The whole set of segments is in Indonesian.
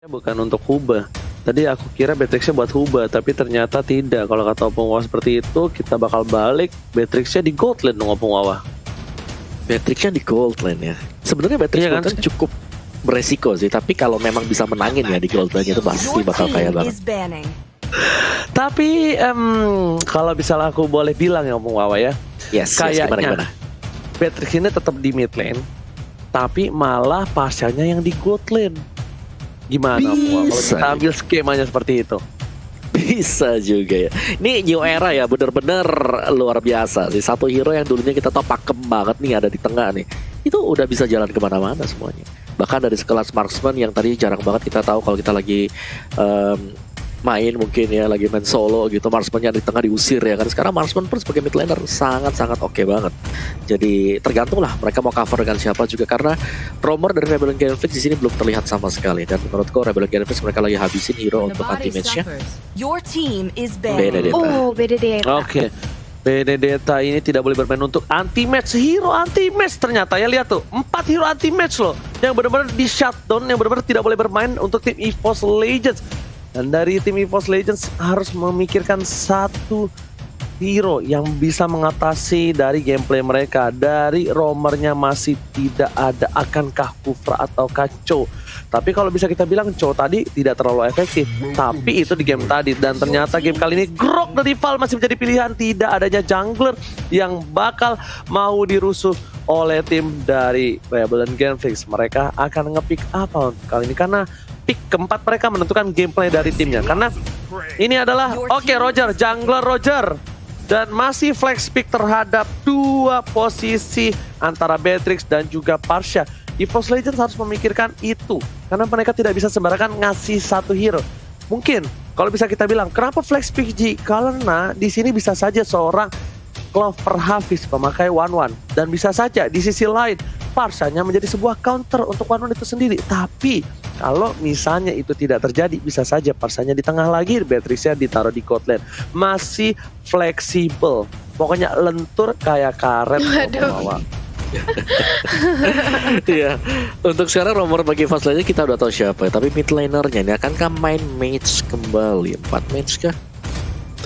Bukan untuk Huba. Tadi aku kira Beatrix-nya buat Huba, tapi ternyata tidak. Kalau kata Opung Wawa seperti itu, kita bakal balik Beatrix-nya di gold lane dong Opung Wawa. Beatrix-nya di gold lane ya. Sebenarnya Beatrix Iya kan? kan cukup beresiko sih, tapi kalau memang bisa menangin ya di gold lane itu pasti bakal kaya banget. Tapi kalau misalnya aku boleh bilang ya Opung Wawa ya, Yes, kayaknya gimana? Beatrix ini tetap di mid lane, tapi malah Pasha-nya yang di gold lane. Gimana Opung Wawa kalau kita ambil skemanya seperti itu? Bisa juga ya. Ini new era ya, bener-bener luar biasa sih. Satu hero yang dulunya kita tahu pakem banget nih ada di tengah nih, itu udah bisa jalan kemana-mana semuanya. Bahkan dari sekelas marksman yang tadi jarang banget kita tahu kalau kita lagi main mungkin ya, lagi main solo gitu, marksmannya di tengah diusir ya kan. Sekarang marksman pun sebagai mid laner sangat-sangat oke banget. Jadi tergantung lah mereka mau cover dengan siapa juga, karena rumor dari Rebellion Genflix di sini belum terlihat sama sekali. Dan menurutku Rebellion Genflix mereka lagi habisin hero untuk anti match-nya. Benedetta. Oh, Benedetta. Oke. Benedetta ini tidak boleh bermain untuk anti-match. Hero anti-match ternyata ya, lihat tuh. 4 hero anti-match loh. Yang benar-benar di shutdown, yang benar-benar tidak boleh bermain untuk tim EVOS Legends. Dan dari tim EVOS Legends harus memikirkan satu hero yang bisa mengatasi dari gameplay mereka. Dari roamernya masih tidak ada. Akankah Kufra atau Cho? Tapi kalau bisa kita bilang Cho tadi tidak terlalu efektif. Tapi itu di game tadi. Dan ternyata game kali ini Grok dari Val masih menjadi pilihan. Tidak adanya jungler yang bakal mau dirusuh oleh tim dari Rebellion Genflix. Mereka akan nge-pick apa untuk kali ini? Karena pick keempat mereka menentukan gameplay dari timnya. Karena ini adalah Roger, jungler Roger. Dan masih flex pick terhadap dua posisi antara Beatrix dan juga Pasha. EVOS Legends harus memikirkan itu. Karena mereka tidak bisa sembarangan ngasih satu hero. Mungkin kalau bisa kita bilang, kenapa flex pick G? Karena di sini bisa saja seorang Clover Hafiz pemakai 1-1. Dan bisa saja di sisi lain Pasha-nya menjadi sebuah counter untuk 1-1 itu sendiri. Tapi kalau misalnya itu tidak terjadi, bisa saja Pasha-nya di tengah lagi, Beatrix-nya ditaruh di gold lane. Masih fleksibel. Pokoknya lentur kayak karet. Waduh. Iya, untuk sekarang nomor bagi fast lane kita udah tahu siapa ya. Tapi mid lanernya ini akankah main match kembali? 4 match kah?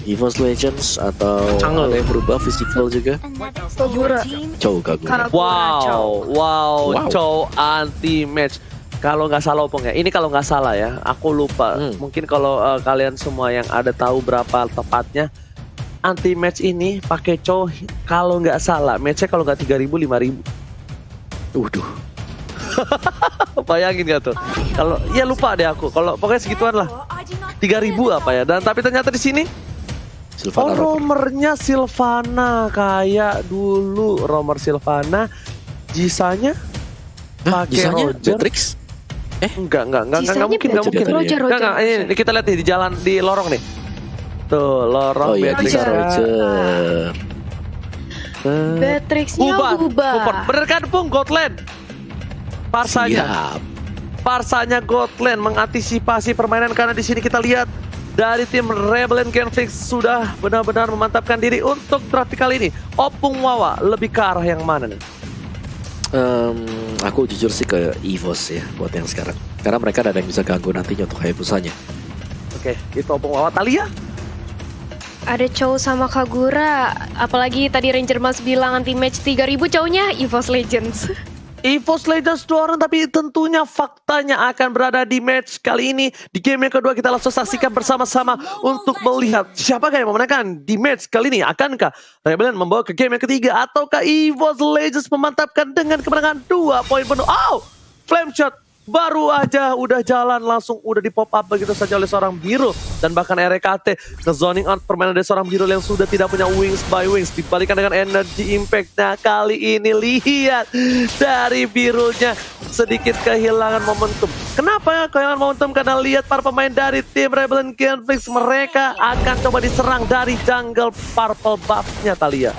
EVOS Legends atau ada yang berubah physical juga? Kagura. Kagura. Wow. Cho anti match. Kalau nggak salah Opung ya, ini kalau nggak salah ya, aku lupa. Mungkin kalau kalian semua yang ada tahu berapa tepatnya, anti match ini pakai Cho, kalau nggak salah matchnya kalau nggak 3.000 5.000. Bayangin gak tuh? Kalau ya lupa deh aku. Kalau pokoknya segituan lah. 3.000 apa ya? Dan tapi ternyata di sini romernya Sylvana kayak dulu romer Sylvana, Jisanya pakai Roger. Beatrix? Enggak mungkin. Roger. Enggak, ini kita lihat nih di jalan di lorong nih. Tuh, lorong Beatrix. Roger. Beatrix-nya Huba. Bener kan Pung, Godland. Parsanya Godland mengantisipasi permainan, karena di sini kita lihat dari tim Rebellion Genflix sudah benar-benar memantapkan diri untuk draft kali ini. Opung Wawa lebih ke arah yang mana nih? Aku jujur sih ke EVOS ya buat yang sekarang. Karena mereka ada yang bisa ganggu nantinya untuk Hayabusanya. Oke, itu Opung Wawa. Talia? Ada Chow sama Kagura. Apalagi tadi Ranger Mas bilang anti match 3.000, Chow-nya EVOS Legends. EVOS Legends 2 orang, tapi tentunya faktanya akan berada di match kali ini. Di game yang kedua kita langsung saksikan bersama-sama untuk melihat siapakah yang memenangkan di match kali ini. Akankah Rebellion membawa ke game yang ketiga, ataukah EVOS Legends memantapkan dengan kemenangan 2 poin penuh? Flame shot baru aja udah jalan, langsung udah di pop up begitu saja oleh seorang Biru. Dan bahkan RKT nge-zoning out permainan dari seorang Biru yang sudah tidak punya wings by wings, dibalikan dengan energy impact. Nah kali ini lihat dari Birunya sedikit kehilangan momentum. Kenapa kehilangan momentum? Karena lihat para pemain dari tim Rebellion Genflix, mereka akan coba diserang dari jungle purple buff-nya Talia.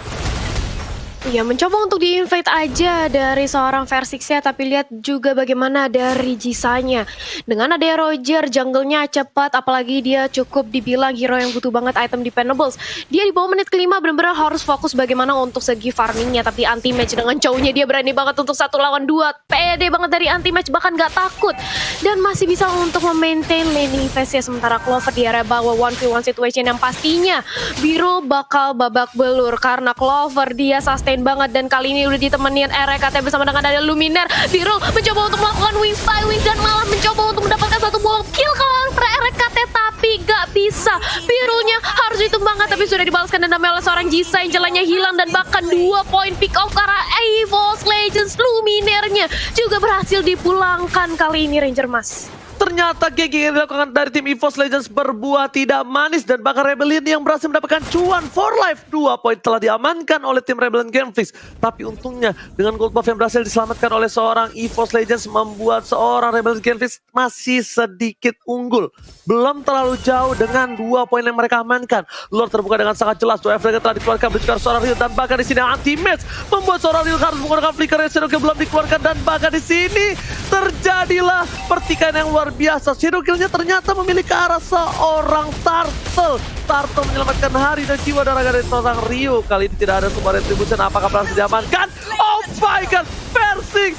Ya, mencoba untuk di-invade aja dari seorang Versix-nya, tapi lihat juga bagaimana dari Jisanya. Dengan ada Roger, jungle-nya cepat, apalagi dia cukup dibilang hero yang butuh banget item dependables. Dia di bawah menit kelima benar-benar harus fokus bagaimana untuk segi farmingnya, tapi anti-match dengan Chow-nya dia berani banget untuk 1 lawan 2. Pede banget dari anti-match, bahkan gak takut. Dan masih bisa untuk memaintain laning phase-nya, sementara Clover di area bawah 1v1 situation yang pastinya Biru bakal babak belur karena Clover dia sustain banget, dan kali ini udah ditemenin RKT bersama dengan ada Luminaire. Biru mencoba untuk melakukan wings by wings dan malah mencoba untuk mendapatkan satu buah kill kalau RKT, tapi gak bisa. Birunya harus ditumbangkan, tapi sudah dibalaskan dendamnya oleh seorang Jisa yang jalannya hilang, dan bahkan 2 poin pick off karena EVOS Legends. Luminaire-nya juga berhasil dipulangkan kali ini Ranger Mas. Ternyata GG yang dilakukan dari tim EVOS Legends berbuah tidak manis, dan bahkan Rebellion yang berhasil mendapatkan cuan for life. 2 poin telah diamankan oleh tim Rebellion Gameflix. Tapi untungnya dengan gold buff yang berhasil diselamatkan oleh seorang EVOS Legends membuat seorang Rebellion Gameflix masih sedikit unggul. Belum terlalu jauh dengan 2 poin yang mereka amankan. Lord terbuka dengan sangat jelas. 2 F-Dragon telah dikeluarkan berjuang seorang Ryu, dan bahkan di sini anti-match membuat seorang Ryu harus menggunakan flicker yang belum dikeluarkan, dan bahkan di sini terjadilah pertikaian yang luar biasa. Shadow Kill-nya ternyata memilih ke arah seorang Turtle. Turtle menyelamatkan hari dan jiwa darah dari seorang Ryu. Kali ini tidak ada sebuah retribution. Apakah berhasil diamankan? Oh my god, Versix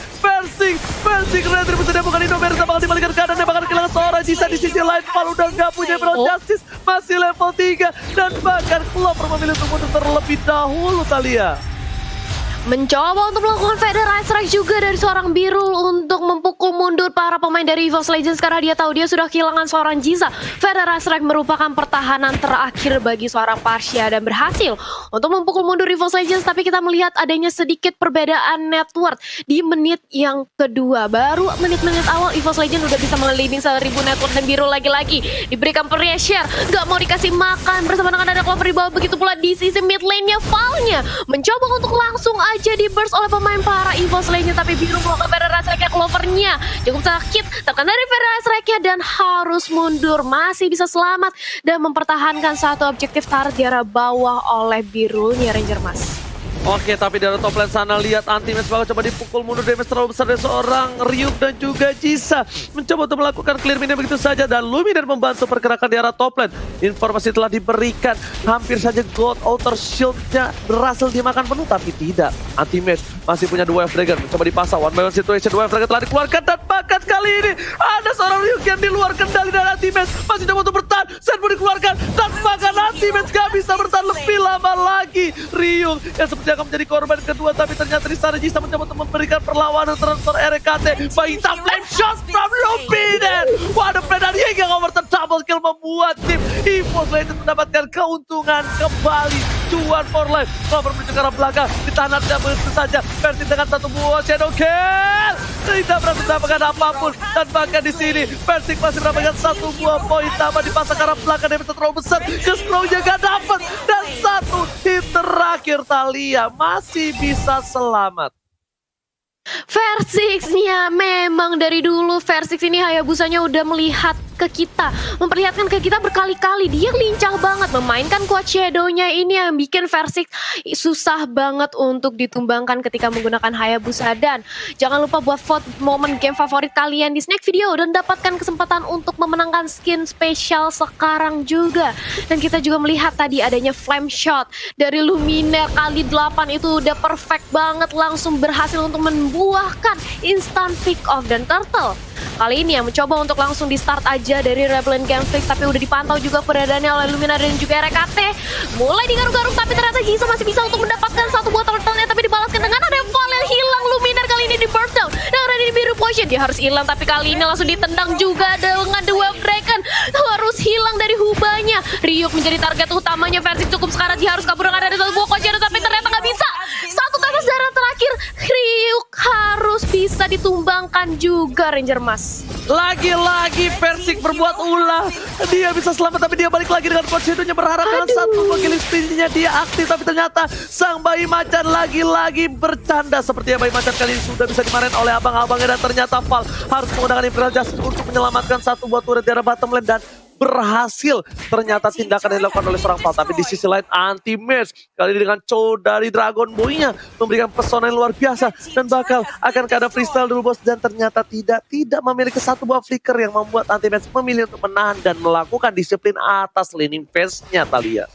retribution yang bukan Indomain, bakal dibalikan keadaan, yang bakal kehilangan seorang Jisa. Di sisi lain Val udah gak punya Emerald Justice, masih level 3, dan bahkan Clover memilih untuk mundur terlebih dahulu. Talia Mencoba untuk melakukan Federal Strike juga dari seorang Birul untuk memukul mundur para pemain dari EVOS Legends karena dia tahu dia sudah kehilangan seorang Jiza. Federal Strike merupakan pertahanan terakhir bagi seorang Pasha dan berhasil untuk memukul mundur EVOS Legends, tapi kita melihat adanya sedikit perbedaan network di menit yang kedua. Baru menit-menit awal EVOS Legends udah bisa meleading 1000 network, dan Birul lagi-lagi diberikan pressure, gak mau dikasih makan bersama dengan ada Clover di bawah. Begitu pula di sisi mid lane-nya Val-nya mencoba untuk langsung aja di burst oleh pemain para EVOS Legends, tapi Biru melakukan Federal Strike-nya. Clover-nya cukup sakit tekan dari Federal Strike-nya dan harus mundur, masih bisa selamat dan mempertahankan satu objektif turret di arah bawah oleh Birunya Ranger Mas. Oke, tapi dari top lane sana lihat anti-match bakal coba dipukul mundur, damage terlalu besar dari seorang Ryuk dan juga Jisa. Mencoba untuk melakukan clear minion begitu saja, dan Luminaire membantu pergerakan di arah top lane. Informasi telah diberikan, hampir saja God Outer Shield-nya berhasil dimakan penuh, tapi tidak. Anti-match masih punya 2 F-Dragon, mencoba dipasang one by one situation. 2 F-Dragon telah dikeluarkan, dan bahkan kali ini ada seorang Ryuk yang di luar kendali dari anti-match. Masih coba untuk bertahan, Zen pun dikeluarkan, dan bahkan anti-match gak bisa bertahan lebih lama lagi. Ryuk yang seperti akan menjadi korban kedua, tapi ternyata di sana Jisa mencoba untuk memberikan perlawanan terhadap RKT. Baita flame shot from Luminaire. Wah, ada plan dari hingga overturn double kill membuat tim EVOS Legends mendapatkan keuntungan kembali. Cuan for life. Clover menuju ke arah belakang, ditahan begitu saja. Versi dengan satu buah shadow kill, tidak berhasil mendapatkan apapun, dan bahkan di sini Versi masih mendapatkan satu buah poin tambah dipasang ke arah belakang. Dia bisa terlalu besar, ke scroll-nya gak dapat, dan satu hit terakhir Talia masih bisa selamat. Versix-nya memang dari dulu Versix ini Hayabusanya udah melihat ke kita, memperlihatkan ke kita berkali-kali. Dia lincah banget memainkan quad shadow-nya, ini yang bikin Versix susah banget untuk ditumbangkan ketika menggunakan Hayabusa. Dan jangan lupa buat vote momen game favorit kalian di snack video dan dapatkan kesempatan untuk memenangkan skin spesial sekarang juga. Dan kita juga melihat tadi adanya flame shot dari Luminaire kali 8 itu udah perfect banget, langsung berhasil untuk membuahkan instant pick off. Dan Turtle kali ini yang mencoba untuk langsung di start aja dari Rebellion Gameflix, tapi udah dipantau juga keberadaannya oleh Luminaire dan juga RKT. Mulai digaruk-garuk, tapi ternyata Jisa masih bisa untuk mendapatkan satu buah turtle-nya, tapi dibalaskan dengan ada Val yang hilang. Luminaire kali ini di burst down, dan ada di biru potion, dia harus hilang, tapi kali ini langsung ditendang juga dengan The Wave Dragon. Harus hilang dari hubanya. Ryuk menjadi target utamanya Versi, cukup sekarang dia harus kabur dengan ada satu buah coach, tapi ternyata nggak bisa. Satu tetes darah terakhir, Ryuk harus bisa ditumbangkan juga Ranger Mas. Lagi-lagi Versik berbuat ulah. Dia bisa selamat, tapi dia balik lagi dengan coach shadow-nya, berharap dengan satu killing spree-nya dia aktif, tapi ternyata sang bayi macan lagi-lagi bercanda. Sepertinya bayi macan kali ini sudah bisa dimarahin oleh abang-abangnya, dan ternyata Val harus menggunakan Imperial Justice untuk menyelamatkan satu buah turret di arah bottom lane, dan berhasil ternyata tindakan yang dilakukan oleh seorang Val. Tapi di sisi lain anti-match kali ini dengan Chow dari Dragon Boy-nya memberikan pesona yang luar biasa dan bakal akan ada freestyle dulu bos, dan ternyata tidak memiliki satu buah flicker yang membuat anti-match memilih untuk menahan dan melakukan disiplin atas laning phase-nya Thalia.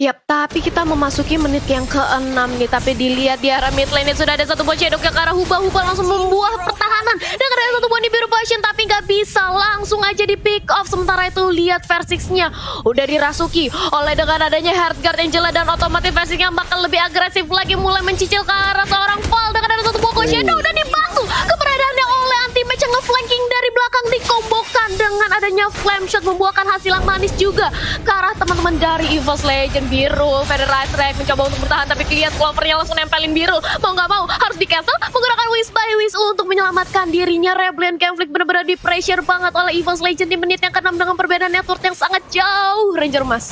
Yap, tapi kita memasuki menit yang ke-6 nih. Tapi dilihat di arah mid lane sudah ada satu buah Shadow yang ke arah Huba langsung membuah pertahanan. Dan ada satu buah di Biru Passion tapi nggak bisa, langsung aja di pick off. Sementara itu lihat Versix-nya udah dirasuki oleh dengan adanya Heartguard Angela, dan otomatis Versix yang bakal lebih agresif lagi, mulai mencicil ke arah seorang Val. Dengan ada satu buah Shadow dan dibantu keberadaannya oleh anti-match yang nge-flanking dari belakang, dikombokan dengan adanya flame shot membuahkan hasil yang manis juga ke arah teman-teman dari EVOS Legend. Biru, Federate Rek mencoba untuk bertahan tapi lihat Clover-nya langsung nempelin Biru. Mau nggak mau harus di cancel menggunakan Wish by Wish untuk menyelamatkan dirinya. Rebellion Conflict benar-benar di pressure banget oleh EVOS Legend di menit yang ke-6 dengan perbedaan network yang sangat jauh. Ranger Mas.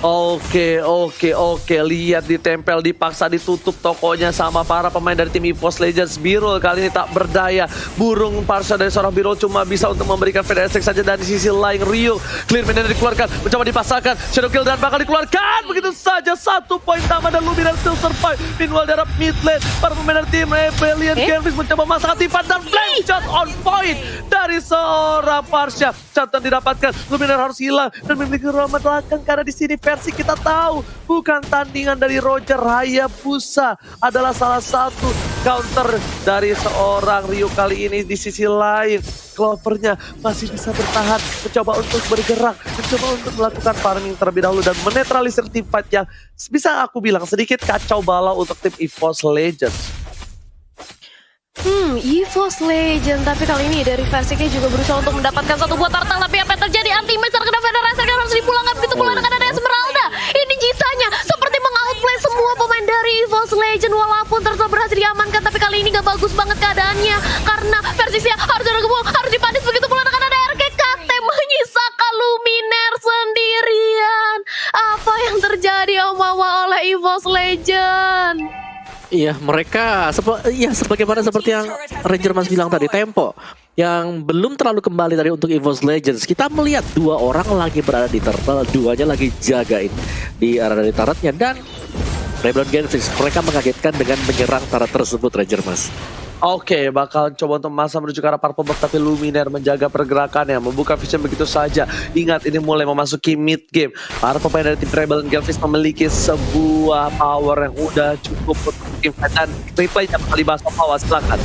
Oke. Lihat ditempel, dipaksa ditutup tokonya sama para pemain dari tim EVOS Legends. Birul kali ini tak berdaya. Burung parsa dari seorang Birul cuma bisa untuk memberikan FedEx saja, dan di sisi lain Rio clear minion dikeluarkan, mencoba dipasangkan Shadow Kill dan bakal dikeluarkan. Begitu saja 1 poin tambah dan Luminar still survive. Meanwhile dari mid lane para pemain dari tim Rebellion Conflict mencoba masak Tifan dan flame shot on point dari seorang Parsha. Catatan didapatkan, Luminar harus hilang dan memiliki rumah belakang karena di sini versi kita tahu bukan tandingan dari Roger. Hayabusa adalah salah satu counter dari seorang Rio kali ini. Di sisi lain Clover-nya masih bisa bertahan, mencoba untuk bergerak, mencoba untuk melakukan farming terlebih dahulu dan menetralisir tim fight yang bisa aku bilang sedikit kacau balau untuk tim EVOS Legends. EVOS Legend, tapi kali ini dari Versix-nya juga berusaha untuk mendapatkan satu buah turtle, tapi apa yang terjadi? Anti-match terkena Federasi yang harus dipulangkan, begitu pula dengan ada Esmeralda. Ini Jisanya seperti mengoutplay semua pemain dari EVOS Legend, walaupun turtle berhasil diamankan, tapi kali ini gak bagus banget keadaannya karena Versix-nya harus ada kebun, harus dipanis, begitu pula dengan ada RKKT menyisakan Luminaire sendirian. Apa yang terjadi Omawa oleh EVOS Legend? Iya, mereka sebagaimana seperti yang Ranger Mas bilang tadi, tempo yang belum terlalu kembali tadi untuk EVOS Legends. Kita melihat 2 orang lagi berada di turtle, 2-nya lagi jagain di area dari turretnya, dan Rebellion Conflict mereka mengagetkan dengan menyerang turret tersebut, Ranger Mas. Oke, bakal coba untuk masa menuju ke arah Purple Buff, tapi Luminaire menjaga pergerakannya, membuka vision begitu saja. Ingat, ini mulai memasuki mid game. Para pemain dari tim Rebellion Conflict memiliki sebuah power yang udah cukup untuk tim fight, dan replaynya bakal dibahas sama silakan.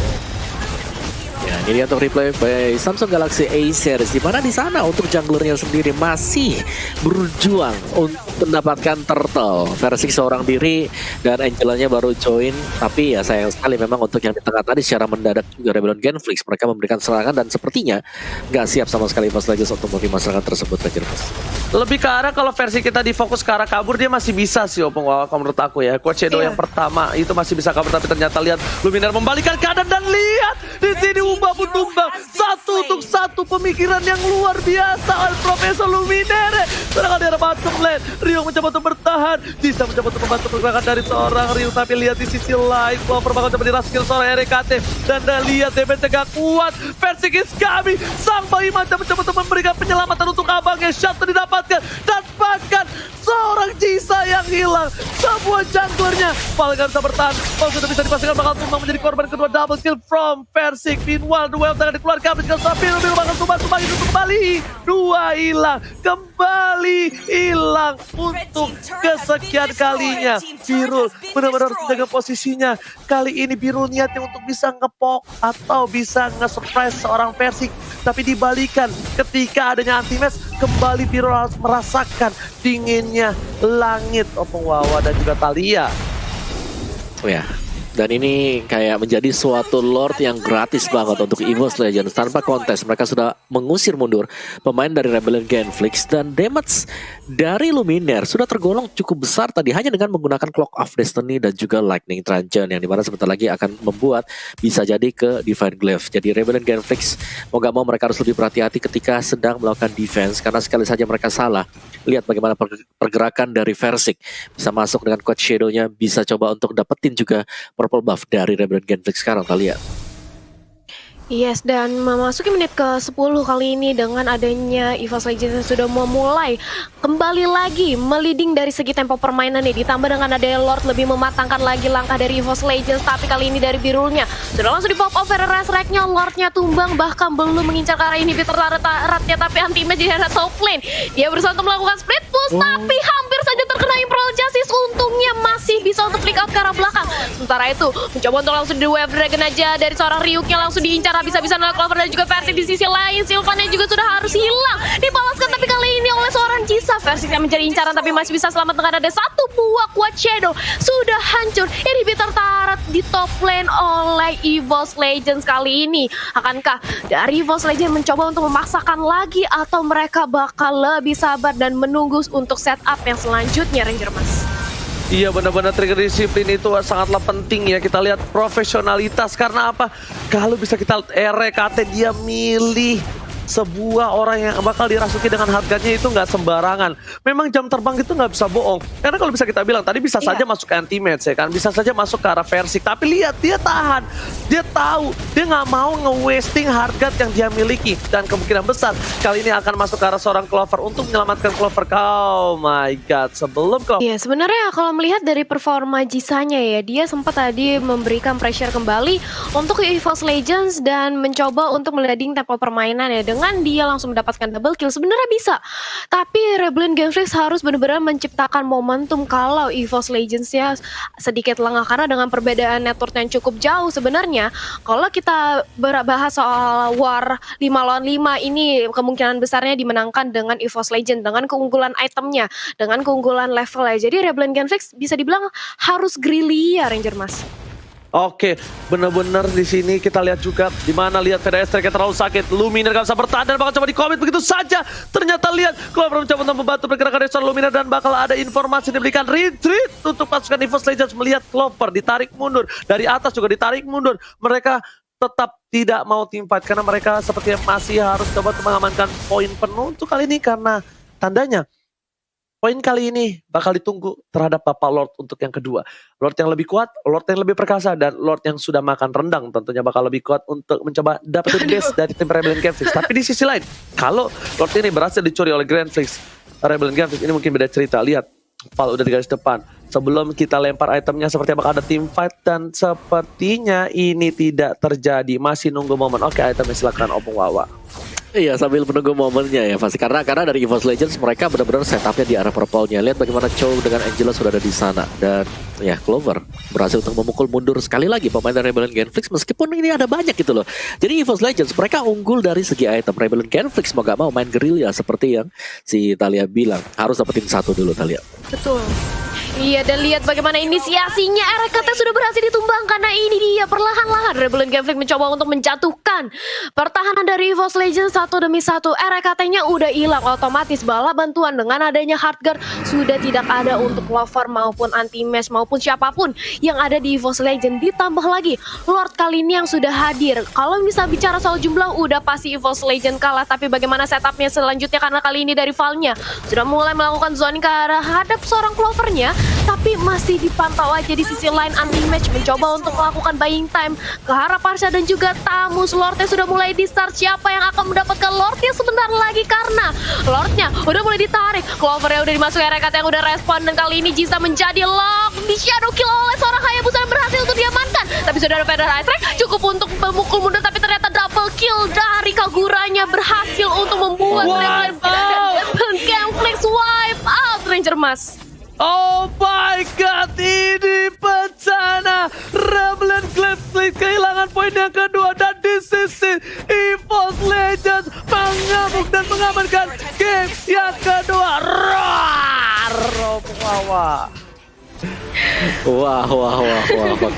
Ya, ini dia untuk replay by Samsung Galaxy A series, di mana di sana untuk junglernya sendiri masih berjuang untuk mendapatkan turtle. Versix seorang diri dan Angelanya baru join, tapi ya sayang sekali memang untuk yang di tengah tadi secara mendadak juga Rebellion Conflict mereka memberikan serangan dan sepertinya nggak siap sama sekali EVOS Legends untuk menerima serangan tersebut, Ranger Mas. Lebih ke arah kalau versi kita difokus ke arah kabur, dia masih bisa sih Opung Wawa kalau menurut aku ya. Coach Shadow yang pertama itu masih bisa kabur, tapi ternyata lihat Luminaire membalikan keadaan, dan lihat di sini Umba pun tumbang 1-1, pemikiran yang luar biasa oleh Profesor Luminaire. Sedangkan di arah bottom lane Rio mencoba untuk bertahan, bisa mencoba untuk membantu pergerakan dari seorang Rio, tapi lihat di sisi lain Clover bakal coba diraskill seorang RKT, dan lihat damage gak kuat. Versi is kami, sang bayi macam mencoba untuk memberikan penyelamatan untuk abangnya. Shot didapatkan dan bahkan seorang Jisa yang hilang, sebuah junglernya Val gak bisa bertahan. Val sudah bisa dipastikan bakal tumbang menjadi korban kedua. Double kill from Versix. Meanwhile the wave tengah dikeluarkan, Biru bakal tumbang itu kembali. 2 hilang, kembali hilang untuk kesekian kalinya. Biru benar-benar menjaga posisinya. Kali ini Biru niatnya untuk bisa ngepok atau bisa nge-surprise seorang Versix, tapi dibalikan ketika adanya anti-match, kembali Biru harus merasakan dinginnya langit Opung Wawa dan juga Thalia. Oh ya, dan ini kayak menjadi suatu Lord yang gratis banget untuk EVOS Legends. Tanpa kontes mereka sudah mengusir mundur pemain dari Rebellion Conflict, dan damage dari Luminaire sudah tergolong cukup besar tadi hanya dengan menggunakan Clock of Destiny dan juga Lightning Truncheon, yang dimana sebentar lagi akan membuat bisa jadi ke Divine Glaive. Jadi Rebellion Conflict mau gak mau mereka harus lebih berhati-hati ketika sedang melakukan defense, karena sekali saja mereka salah, lihat bagaimana pergerakan dari Versix bisa masuk dengan Coach Shadow-nya, bisa coba untuk dapetin juga Purple Buff dari Rebellion Conflict sekarang kalian. Yes, dan memasuki menit ke-10 kali ini dengan adanya EVOS Legends yang sudah memulai kembali lagi meliding dari segi tempo permainan nih. Ditambah dengan adanya Lord lebih mematangkan lagi langkah dari EVOS Legends, tapi kali ini dari birunya sudah langsung di pop over Res Rack-nya, Lordnya tumbang, bahkan belum mengincar ke arah inhibitor ratnya, tapi anti-match di arah top lane. Dia berusaha untuk melakukan split push, tapi hampir saja terkena Imperial Justice. Untungnya masih bisa untuk flick out ke arah belakang. Sementara itu, mencoba untuk langsung di Wave Dragon aja dari seorang Ryuk yang langsung diincar habis-habisan oleh Clover dan juga Versix. Di sisi lain Sylvannya juga sudah harus hilang, dibalaskan tapi kali ini oleh seorang Jisa. Versix yang menjadi incaran tapi masih bisa selamat dengan ada satu buah Quad Shadow. Sudah hancur inhibitor turret di top lane oleh EVOS Legends kali ini. Akankah dari EVOS Legends mencoba untuk memaksakan lagi atau mereka bakal lebih sabar dan menunggu untuk setup yang selanjutnya, Ranger Mas? Iya, benar-benar trigger disiplin itu sangatlah penting ya. Kita lihat profesionalitas, karena apa? Kalau bisa kita RKT dia milih sebuah orang yang bakal dirasuki dengan harganya itu nggak sembarangan. Memang jam terbang itu nggak bisa bohong. Karena kalau bisa kita bilang tadi bisa saja masuk ke anti-match ya kan, bisa saja masuk ke arah Versix. Tapi lihat dia tahan, dia tahu, dia nggak mau nge-wasting harga yang dia miliki. Dan kemungkinan besar kali ini akan masuk ke arah seorang Clover untuk menyelamatkan Clover. Oh my god, sebelum Clover. Iya, sebenarnya kalau melihat dari performa Jisanya ya, dia sempat tadi memberikan pressure kembali untuk EVOS Legends dan mencoba untuk meleding tempo permainan ya. Dengan dia langsung mendapatkan double kill sebenarnya bisa, tapi Rebellion Genflix harus benar-benar menciptakan momentum kalau EVOS Legends-nya sedikit lengah, karena dengan perbedaan network yang cukup jauh sebenarnya. Kalau kita bahas soal war 5 lawan 5 ini kemungkinan besarnya dimenangkan dengan EVOS Legends dengan keunggulan itemnya, dengan keunggulan levelnya. Jadi Rebellion Genflix bisa dibilang harus Grillia, Ranger Mas. Oke, benar-benar di sini kita lihat juga di mana lihat VDS Tracker terlalu sakit. Luminar gak bisa bertahan dan bakal coba di-commit begitu saja. Ternyata lihat Clover mencoba untuk membantu pergerakan dari Luminar dan bakal ada informasi diberikan retreat untuk pasukan EVOS Legends. Melihat Clover ditarik mundur, dari atas juga ditarik mundur. Mereka tetap tidak mau teamfight karena mereka sepertinya masih harus coba untuk mengamankan poin penuh untuk kali ini, karena tandanya poin kali ini bakal ditunggu terhadap Bapak Lord untuk yang kedua. Lord yang lebih kuat, Lord yang lebih perkasa, dan Lord yang sudah makan rendang tentunya bakal lebih kuat untuk mencoba dapetin base dari tim Rebellion Genflix. Tapi di sisi lain, kalau Lord ini berhasil dicuri oleh Genflix, Rebellion Genflix ini mungkin beda cerita. Lihat, Val udah di garis depan. Sebelum kita lempar itemnya sepertinya bakal ada team fight, dan sepertinya ini tidak terjadi. Masih nunggu momen. Oke, itemnya silakan Opung Wawa. Iya, sambil menunggu momennya ya pasti, karena dari EVOS Legends mereka benar-benar setupnya di arah purple-nya. Lihat bagaimana Chow dengan Angela sudah ada di sana, dan ya Clover berhasil untuk memukul mundur sekali lagi pemain dari Rebellion Genflix, meskipun ini ada banyak gitu loh. Jadi EVOS Legends mereka unggul dari segi item. Rebellion Genflix mau gak mau main guerrilla seperti yang si Talia bilang, harus dapetin satu dulu Talia. Betul. Iya, dan lihat bagaimana inisiasinya RKT sudah berhasil ditumbang, karena ini dia perlahan-lahan Rebellion Genflix mencoba untuk menjatuhkan pertahanan dari EVOS Legends satu demi satu. RKT-nya udah hilang, otomatis bala bantuan dengan adanya Hardguard sudah tidak ada untuk Clover maupun anti-match maupun siapapun yang ada di EVOS Legends. Ditambah lagi Lord kali ini yang sudah hadir. Kalau bisa bicara soal jumlah udah pasti EVOS Legends kalah, tapi bagaimana setupnya selanjutnya, karena kali ini dari Val-nya sudah mulai melakukan zoning ke arah hadap seorang Clover-nya, tapi masih dipantau aja di sisi lain anti-match mencoba untuk melakukan buying time ke arah Parsha dan juga Tamus. Lordnya sudah mulai di start, siapa yang akan mendapatkan Lordnya sebentar lagi, karena Lordnya udah mulai ditarik. Clover yang udah dimasuki RKT yang udah respon, dan kali ini Jisa menjadi lock di shadow kill oleh seorang Hayabusa yang berhasil untuk diamankan. Tapi sudah ada Feather Ice Strike cukup untuk memukul mundur, tapi ternyata double kill dari Kaguranya berhasil untuk membuat Rebellion Genflix wipe out, Ranger Mas. Oh my god, ini bencana. Rebellion Genflix kehilangan poin yang kedua, dan di sisi EVOS Legends mengamuk dan mengamankan game yang kedua. Roar! Wawa. Wah.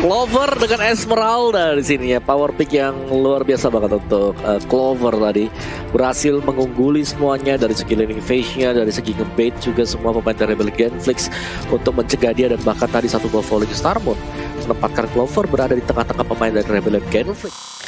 Clover dengan Esmeralda di sini ya, power pick yang luar biasa banget untuk Clover tadi. Berhasil mengungguli semuanya dari segi laning phase-nya, dari segi ngebait juga semua pemain dari Rebellion Genflix untuk mencegah dia, dan bahkan tadi satu buah falling Starmoon menempatkan Clover berada di tengah-tengah pemain dari Rebellion Genflix.